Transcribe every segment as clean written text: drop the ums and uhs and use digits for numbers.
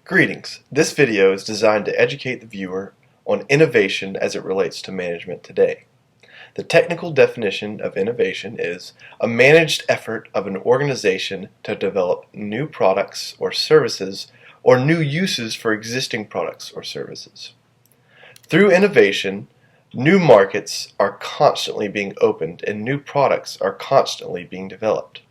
Greetings. This video is designed to educate the viewer on innovation as it relates to management today. The technical definition of innovation is a managed effort of an organization to develop new products or services or new uses for existing products or services. Through innovation, new markets are constantly being opened and new products are constantly being developed.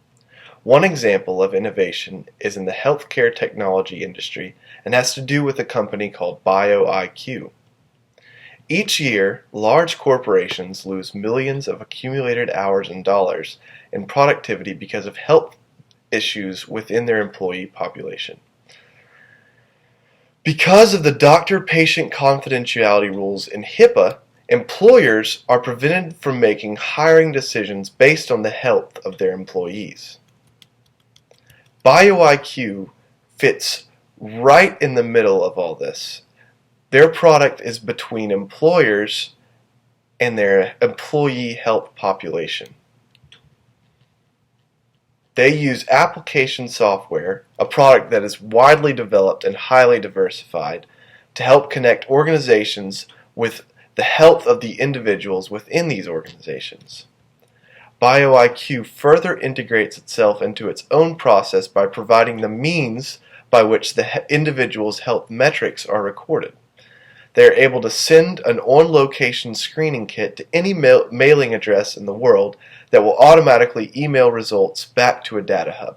One example of innovation is in the healthcare technology industry and has to do with a company called BioIQ. Each year, large corporations lose millions of accumulated hours and dollars in productivity because of health issues within their employee population. Because of the doctor-patient confidentiality rules in HIPAA, employers are prevented from making hiring decisions based on the health of their employees. BioIQ fits right in the middle of all this. Their product is between employers and their employee health population. They use application software, a product that is widely developed and highly diversified, to help connect organizations with the health of the individuals within these organizations. BioIQ further integrates itself into its own process by providing the means by which the individual's health metrics are recorded. They are able to send an on-location screening kit to any mailing address in the world that will automatically email results back to a data hub.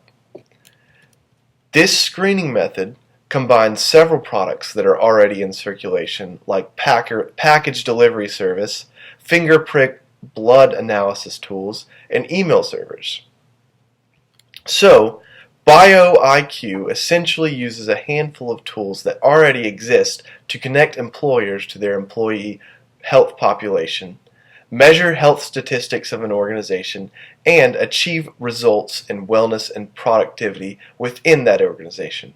This screening method combines several products that are already in circulation, like package delivery service, finger prick blood analysis tools, and email servers. So, BioIQ essentially uses a handful of tools that already exist to connect employers to their employee health population, measure health statistics of an organization, and achieve results in wellness and productivity within that organization.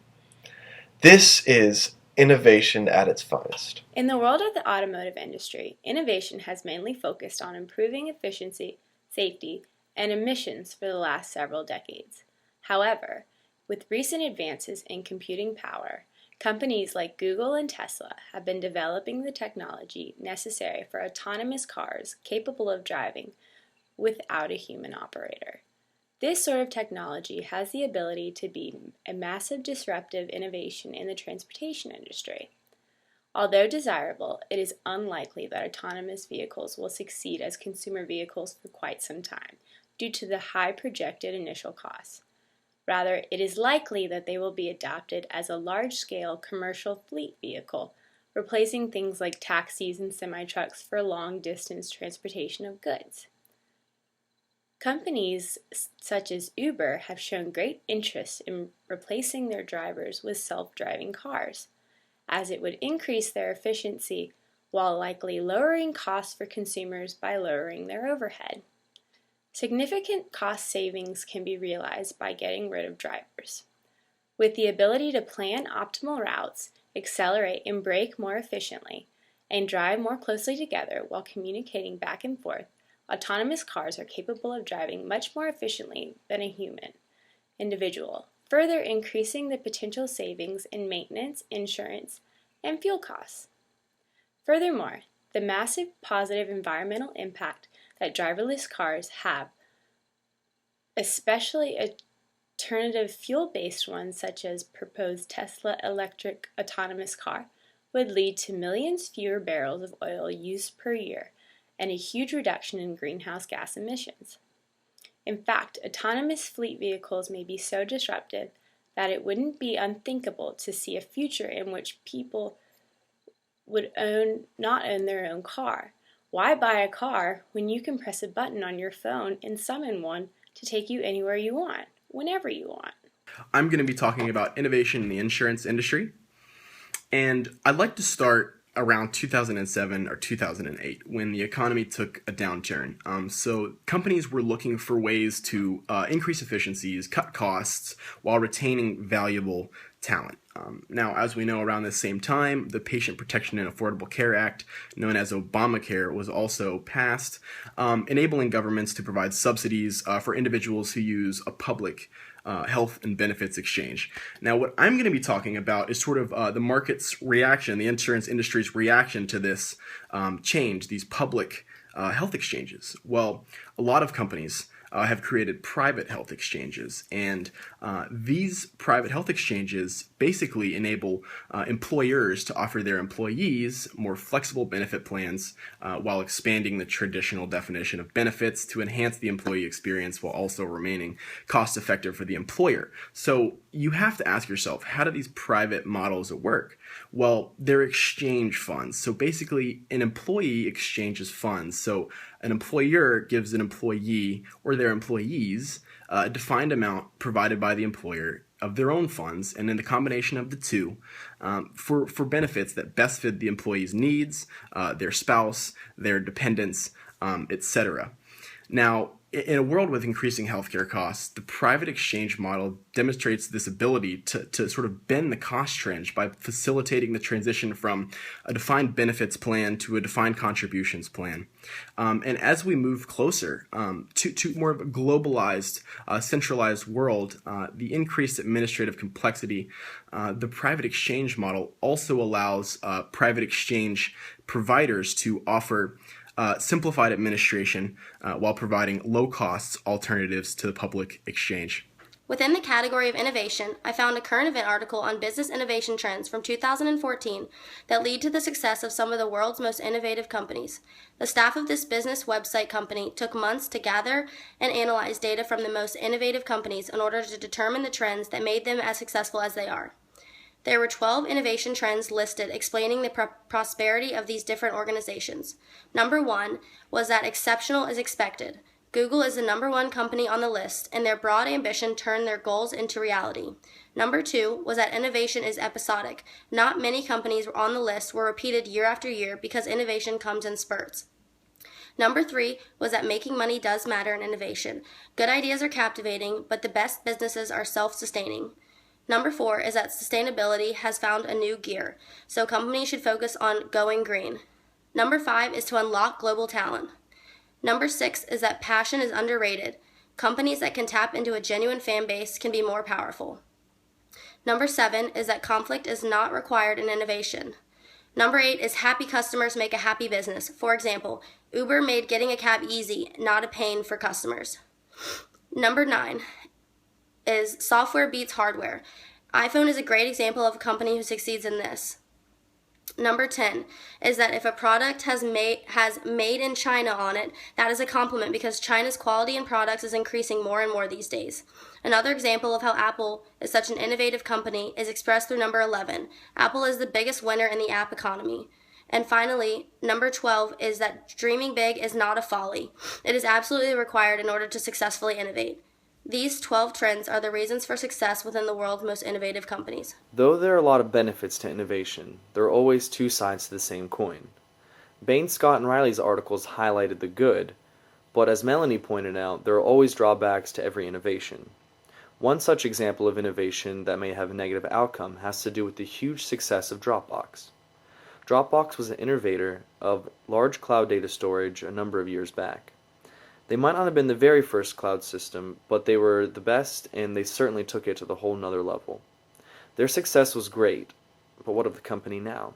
This is innovation at its finest. In the world of the automotive industry, innovation has mainly focused on improving efficiency, safety, and emissions for the last several decades. However, with recent advances in computing power, companies like Google and Tesla have been developing the technology necessary for autonomous cars capable of driving without a human operator. This sort of technology has the ability to be a massive disruptive innovation in the transportation industry. Although desirable, it is unlikely that autonomous vehicles will succeed as consumer vehicles for quite some time due to the high projected initial costs. Rather, it is likely that they will be adopted as a large-scale commercial fleet vehicle, replacing things like taxis and semi-trucks for long-distance transportation of goods. Companies such as Uber have shown great interest in replacing their drivers with self-driving cars, as it would increase their efficiency while likely lowering costs for consumers by lowering their overhead. Significant cost savings can be realized by getting rid of drivers. With the ability to plan optimal routes, accelerate and brake more efficiently, and drive more closely together while communicating back and forth, autonomous cars are capable of driving much more efficiently than a human individual, further increasing the potential savings in maintenance, insurance, and fuel costs. Furthermore, the massive positive environmental impact that driverless cars have, especially alternative fuel-based ones such as proposed Tesla electric autonomous car, would lead to millions fewer barrels of oil used per year and a huge reduction in greenhouse gas emissions. In fact, autonomous fleet vehicles may be so disruptive that it wouldn't be unthinkable to see a future in which people would not own their own car. Why buy a car when you can press a button on your phone and summon one to take you anywhere you want, whenever you want? I'm going to be talking about innovation in the insurance industry, and I'd like to start around 2007 or 2008 when the economy took a downturn. So companies were looking for ways to increase efficiencies, cut costs, while retaining valuable talent. Now, as we know, around the same time, the Patient Protection and Affordable Care Act, known as Obamacare, was also passed, enabling governments to provide subsidies for individuals who use a public health and benefits exchange. Now, what I'm going to be talking about is sort of the market's reaction, the insurance industry's reaction to this change, these public health exchanges. Well, a lot of companies have created private health exchanges, and these private health exchanges basically enable employers to offer their employees more flexible benefit plans while expanding the traditional definition of benefits to enhance the employee experience while also remaining cost effective for the employer. So you have to ask yourself, how do these private models work? Well, they're exchange funds. So basically, an employee exchanges funds. So an employer gives an employee or their employees a defined amount provided by the employer of their own funds, and then the combination of the two for benefits that best fit the employee's needs, their spouse, their dependents, etc. Now, in a world with increasing healthcare costs, the private exchange model demonstrates this ability to sort of bend the cost trend by facilitating the transition from a defined benefits plan to a defined contributions plan. And as we move closer to more of a globalized, centralized world, the increased administrative complexity, the private exchange model also allows private exchange providers to offer simplified administration while providing low-cost alternatives to the public exchange. Within the category of innovation, I found a current event article on business innovation trends from 2014 that lead to the success of some of the world's most innovative companies. The staff of this business website company took months to gather and analyze data from the most innovative companies in order to determine the trends that made them as successful as they are. There were 12 innovation trends listed explaining the prosperity of these different organizations. Number 1 was that exceptional is expected. Google is the number 1 company on the list, and their broad ambition turned their goals into reality. Number 2 was that innovation is episodic. Not many companies on the list were repeated year after year because innovation comes in spurts. Number 3 was that making money does matter in innovation. Good ideas are captivating, but the best businesses are self-sustaining. Number 4 is that sustainability has found a new gear, so companies should focus on going green. Number 5 is to unlock global talent. Number 6 is that passion is underrated. Companies that can tap into a genuine fan base can be more powerful. Number 7 is that conflict is not required in innovation. Number 8 is happy customers make a happy business. For example, Uber made getting a cab easy, not a pain for customers. Number 9 is software beats hardware. iPhone is a great example of a company who succeeds in this. Number 10 is that if a product has made in China on it, that is a compliment because China's quality in products is increasing more and more these days. Another example of how Apple is such an innovative company is expressed through number 11. Apple is the biggest winner in the app economy. And finally, number 12 is that dreaming big is not a folly. It is absolutely required in order to successfully innovate. These 12 trends are the reasons for success within the world's most innovative companies. Though there are a lot of benefits to innovation, there are always two sides to the same coin. Bain, Scott, and Riley's articles highlighted the good, but as Melanie pointed out, there are always drawbacks to every innovation. One such example of innovation that may have a negative outcome has to do with the huge success of Dropbox. Dropbox was an innovator of large cloud data storage a number of years back. They might not have been the very first cloud system, but they were the best, and they certainly took it to the whole nother level. Their success was great, but what of the company now?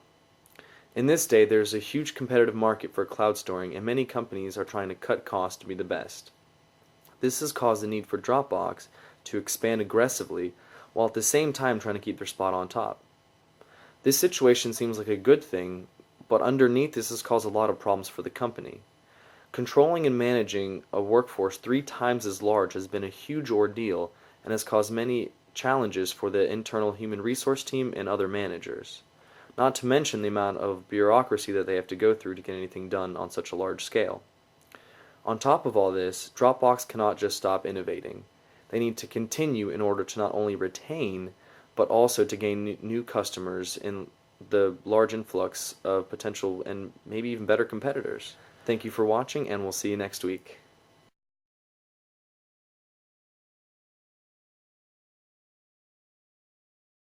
In this day, there is a huge competitive market for cloud storing, and many companies are trying to cut costs to be the best. This has caused the need for Dropbox to expand aggressively, while at the same time trying to keep their spot on top. This situation seems like a good thing, but underneath this has caused a lot of problems for the company. Controlling and managing a workforce 3 times as large has been a huge ordeal and has caused many challenges for the internal human resource team and other managers. Not to mention the amount of bureaucracy that they have to go through to get anything done on such a large scale. On top of all this, Dropbox cannot just stop innovating. They need to continue in order to not only retain, but also to gain new customers in the large influx of potential and maybe even better competitors. Thank you for watching, and we'll see you next week.